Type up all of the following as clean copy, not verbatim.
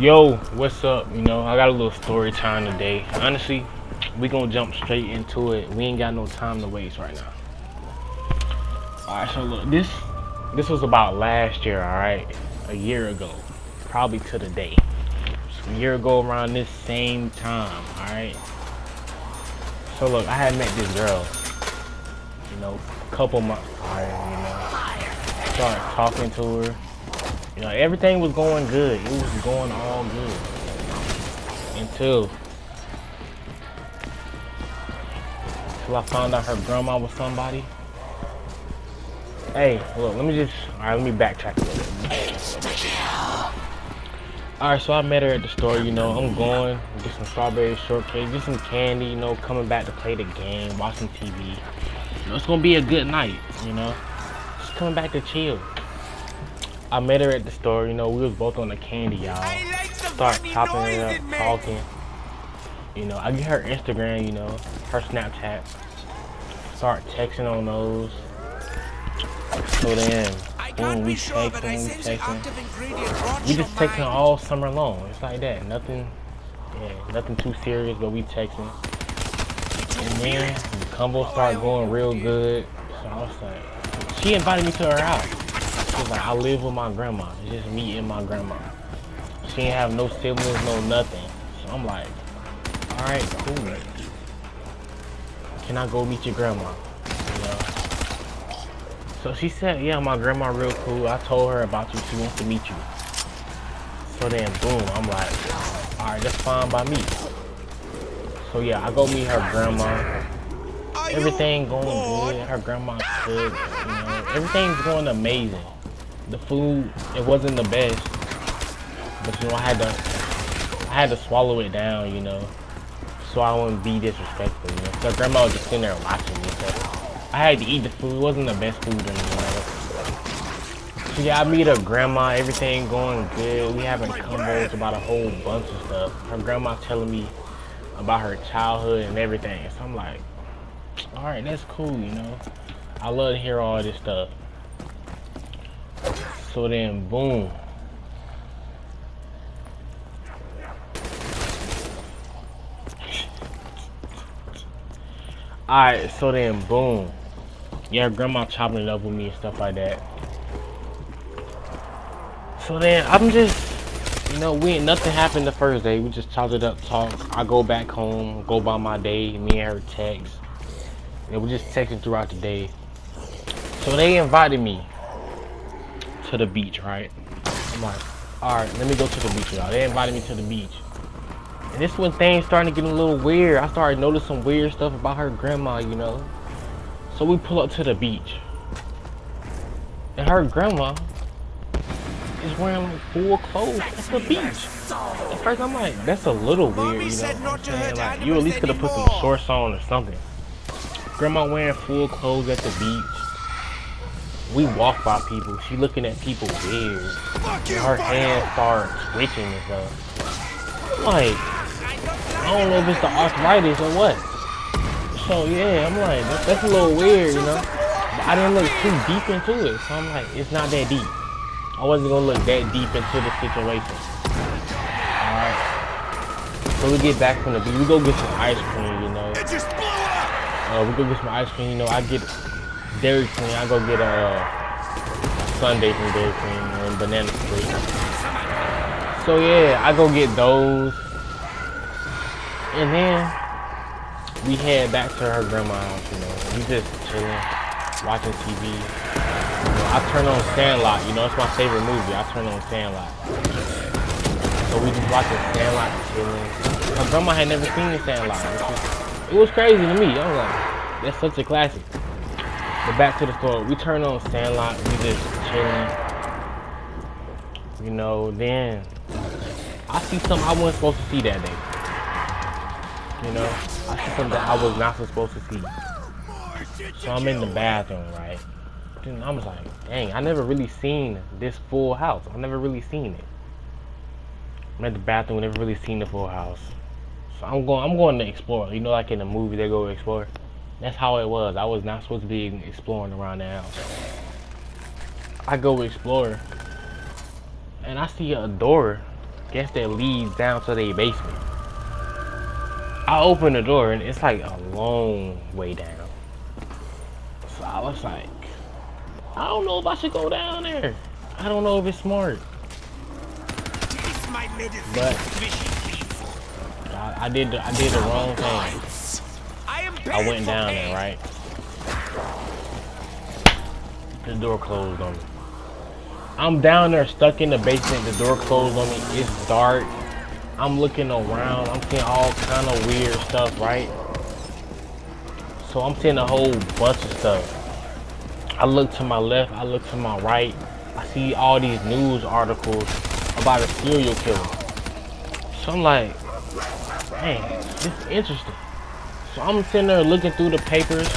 Yo, what's up? You know, I got a little story time today. Honestly, we gonna jump straight into it. We ain't got no time to waste right now. Alright, so look, this was about last year, alright? A year ago. Probably to the day. A year ago around this same time, alright? So look, I had met this girl, you know, a couple months prior, you know. Started talking to her. You know, everything was going good. It was going all good. Until I found out her grandma was somebody. Hey, look, let me backtrack a little bit. Alright, so I met her at the store, you know. I'm going, get some strawberry shortcake, get some candy, you know, coming back to play the game, watch some TV. You know, it's gonna be a good night, you know. Just coming back to chill. I met her at the store, you know, we was both on the candy, y'all. Start chopping it up, talking. You know, I get her Instagram, you know, her Snapchat. Start texting on those. So then, boom, we texting. We just texting all summer long. It's like that. Nothing too serious, but we texting. And then the combo started going real good. So I was like, she invited me to her house. She was like, I live with my grandma. It's just me and my grandma. She ain't have no siblings, no nothing. So I'm like, alright, cool. Can I go meet your grandma? You know? So she said, yeah, my grandma real cool. I told her about you. She wants to meet you. So then, boom, I'm like, alright, that's fine by me. So yeah, I go meet her grandma. Everything going good. Her grandma cooked. You know, everything's going amazing. The food, it wasn't the best, but you know, I had to swallow it down, you know, so I wouldn't be disrespectful, you know. So grandma was just sitting there watching me, so I had to eat the food. It wasn't the best food in the world. So yeah, I meet her grandma, everything going good. We having combos about a whole bunch of stuff. Her grandma telling me about her childhood and everything. So I'm like, all right, that's cool, you know. I love to hear all this stuff. So then, boom. Alright, so then, boom. Yeah, grandma chopping it up with me and stuff like that. So then, I'm just, you know, nothing happened the first day. We just chopped it up, talk. I go back home, go by my day. Me and her text. And we just texting throughout the day. So they invited me to the beach, right? I'm like, alright, let me go to the beach, y'all. They invited me to the beach. And this when things starting to get a little weird. I started noticing some weird stuff about her grandma, you know. So we pull up to the beach. And her grandma is wearing like full clothes at the beach. At first I'm like, that's a little weird, you know. I'm saying, like, you at least could have put some shorts on or something. Grandma wearing full clothes at the beach. We walk by people. She looking at people weird. Her hands start twitching and stuff. Like, I don't know if it's the arthritis or what. So yeah, I'm like, that's a little weird, you know. But I didn't look too deep into it, so I'm like, it's not that deep. I wasn't gonna look that deep into the situation. Alright. So we get back from the beach. We go get some ice cream, you know. We go get some ice cream, you know. I get Dairy Queen. I go get a sundae from Dairy Queen and banana split. So yeah, I go get those, and then we head back to her grandma's house. You know, we just chilling, watching TV. You know, I turn on Sandlot. You know, it's my favorite movie. I turn on Sandlot. So we just watching Sandlot, chilling. Her grandma had never seen Sandlot. It was crazy to me. I was like, that's such a classic. But back to the store, we turn on Sandlot, we just chilling. You know, then I see something I wasn't supposed to see that day. You know, I see something that I was not supposed to see. So I'm in the bathroom, right? Then I was like, dang, I never really seen this full house. I never really seen it. I'm at the bathroom, never really seen the full house. So I'm going to explore. You know, like in the movie, they go explore. That's how it was. I was not supposed to be exploring around the house. I go explore, and I see a door guess that leads down to their basement. I open the door and it's like a long way down. So I was like, I don't know if I should go down there. I don't know if it's smart. But I did the wrong thing. I went down there, right? The door closed on me. I'm down there stuck in the basement. The door closed on me. It's dark. I'm looking around. I'm seeing all kind of weird stuff, right? So I'm seeing a whole bunch of stuff. I look to my left. I look to my right. I see all these news articles about a serial killer. So I'm like, dang, this is interesting. So I'm sitting there looking through the papers,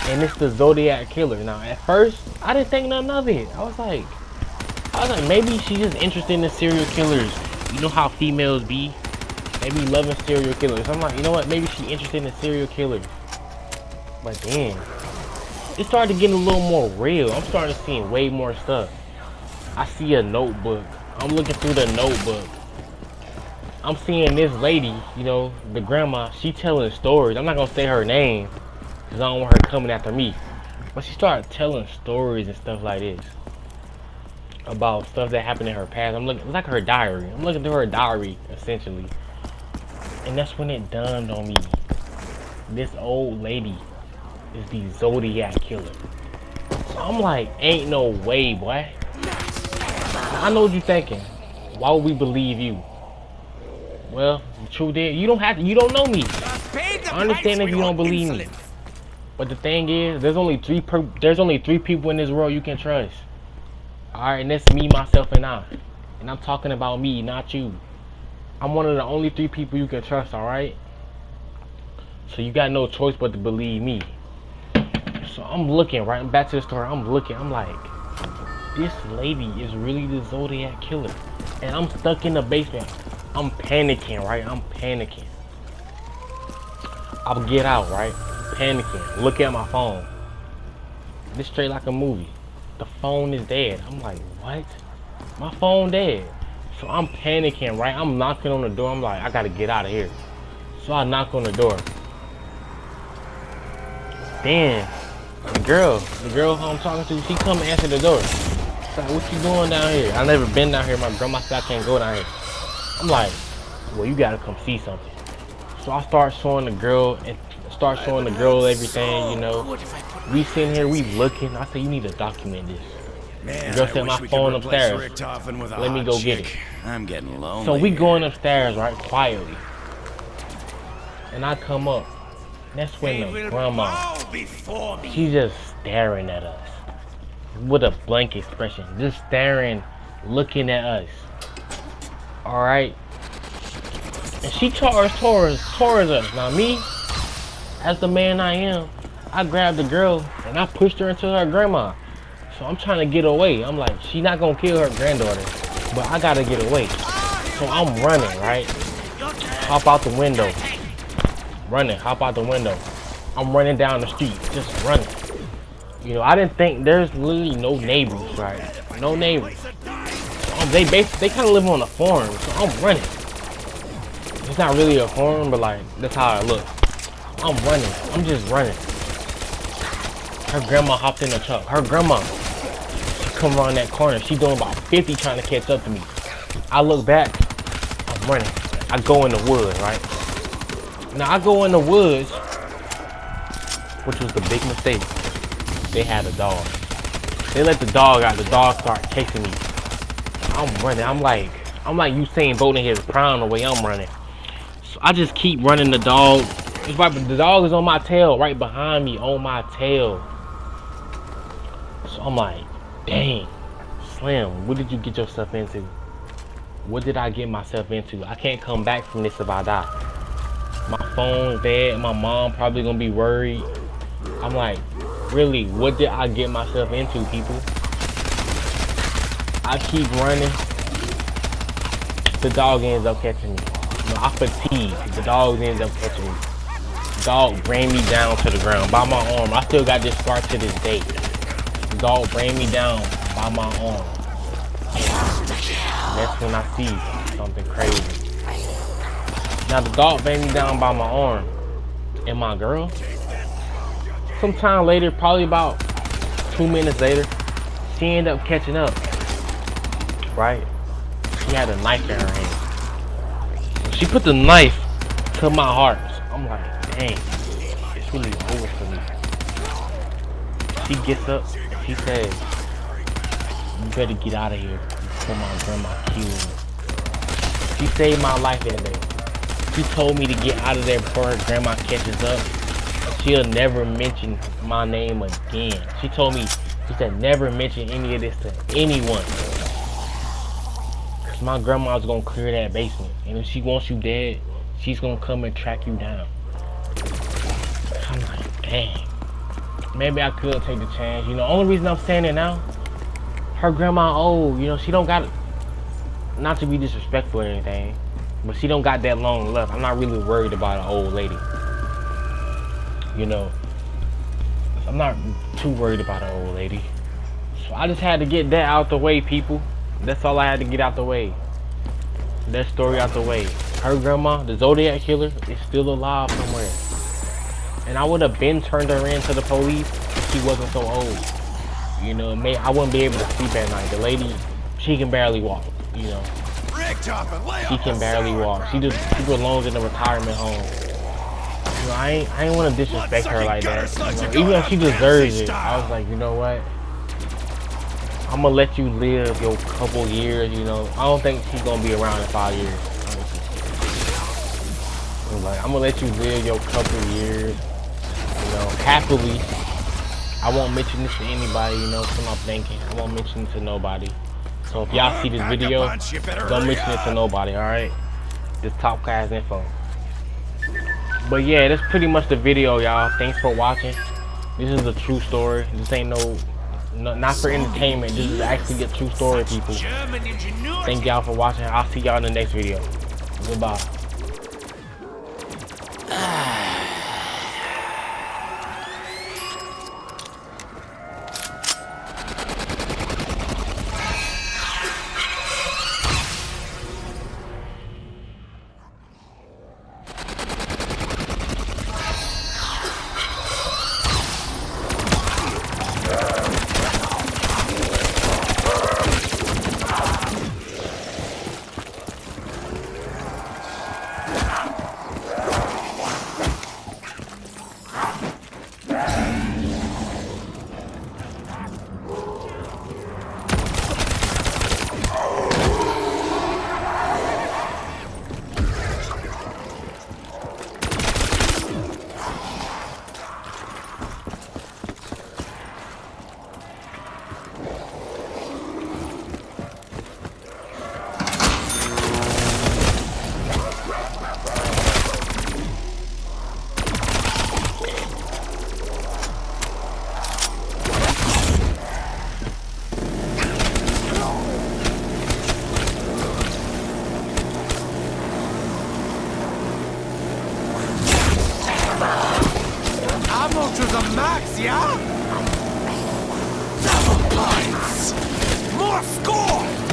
and it's the Zodiac killer. Now, at first, I didn't think nothing of it. I was like, maybe she's just interested in the serial killers. You know how females be? They be loving serial killers. I'm like, you know what? Maybe she's interested in the serial killers. But then, it started getting a little more real. I'm starting to see way more stuff. I see a notebook. I'm looking through the notebook. I'm seeing this lady, you know, the grandma, she telling stories. I'm not gonna say her name because I don't want her coming after me. But she started telling stories and stuff like this about stuff that happened in her past. I'm looking, it's like her diary. I'm looking through her diary, essentially. And that's when it dawned on me. This old lady is the Zodiac killer. So I'm like, ain't no way, boy. I know what you're thinking. Why would we believe you? Well, the truth is, you don't know me. I understand if you don't believe me. But the thing is, there's only three people in this world you can trust. Alright, and that's me, myself, and I. And I'm talking about me, not you. I'm one of the only 3 people you can trust, alright? So you got no choice but to believe me. So I'm looking, right? I'm back to the story. I'm looking. I'm like, this lady is really the Zodiac killer. And I'm stuck in the basement. I'm panicking, right? I'm panicking. I'll get out, right? Panicking. Look at my phone. This straight like a movie. The phone is dead. I'm like, what? My phone dead. So I'm panicking, right? I'm knocking on the door. I'm like, I gotta get out of here. So I knock on the door. Then the girl who I'm talking to, she come and answer the door. She's like, what you doing down here? I never been down here. My grandma said I can't go down here. I'm like, well, you gotta come see something. So I start showing the girl everything, you know. We sitting here, we looking. I said, you need to document this. Man, the girl said, my phone upstairs. Let me go get it. I'm getting lonely. So we going upstairs, right, quietly. And I come up. That's when the grandma, she's just staring at us with a blank expression, just staring, looking at us. All right, and she charged towards us. Now me, as the man I am, I grabbed the girl and I pushed her into her grandma. So I'm trying to get away. I'm like, she's not gonna kill her granddaughter, but I gotta get away. So I'm running, right? Hop out the window. Running, hop out the window. I'm running down the street, just running. You know, I didn't think there's literally no neighbors, right? No neighbors. They kind of live on a farm, so I'm running. It's not really a farm, but like that's how it looks. I'm running. I'm just running. Her grandma hopped in the truck. Her grandma, she come around that corner. She doing about 50 trying to catch up to me. I look back. I'm running. I go in the woods, right? Now I go in the woods, which was the big mistake. They had a dog. They let the dog out. The dog started chasing me. I'm running. I'm like Usain Bolt in his prime the way I'm running. So I just keep running. The dog. It's right, but the dog is on my tail, right behind me, on my tail. So I'm like, dang, Slim, what did you get yourself into? What did I get myself into? I can't come back from this if I die. My phone's dead. My mom probably gonna be worried. I'm like, really, what did I get myself into, people? I keep running. The dog ends up catching me. You know, I fatigue. The dog ends up catching me. The dog ran me down to the ground by my arm. I still got this scar to this day. The dog ran me down by my arm. That's when I see something crazy. Now the dog banged me down by my arm. And my girl, sometime later, probably about 2 minutes later, she ended up catching up. Right? She had a knife in her hand. She put the knife to my heart. I'm like, dang, it's really over for me. She gets up and she says, you better get out of here before my grandma kills me. She saved my life that day. She told me to get out of there before her grandma catches up. She'll never mention my name again. She told me, she said, never mention any of this to anyone. Cause my grandma's gonna clear that basement. And if she wants you dead, she's gonna come and track you down. I'm like, dang. Maybe I could take the chance. You know, only reason I'm saying it now, her grandma old. You know, she don't got, not to be disrespectful or anything, but she don't got that long left. I'm not really worried about an old lady. You know, I'm not too worried about an old lady. So I just had to get that out the way, people. That's all I had to get out the way. That story out the way. Her grandma, the Zodiac killer, is still alive somewhere. And I would have been turned her in to the police if she wasn't so old. You know, I wouldn't be able to sleep at night. The lady, she can barely walk, you know. She can barely walk. She belongs in a retirement home. You know, I ain't want to disrespect her like that. You know, even though she deserves it, I was like, you know what? I'm gonna let you live your couple years. You know, I don't think she's gonna be around in 5 years. Like, I'm gonna let you live your couple years. You know, happily. I won't mention this to anybody. You know, what I'm thinking. I won't mention it to nobody. So if y'all see this video, don't mention it to nobody, alright? Just top class info. But yeah, that's pretty much the video, y'all. Thanks for watching. This is a true story. This ain't not for entertainment. This is actually a true story, people. Thank y'all for watching. I'll see y'all in the next video. Goodbye. To the max, yeah? Double points! More score!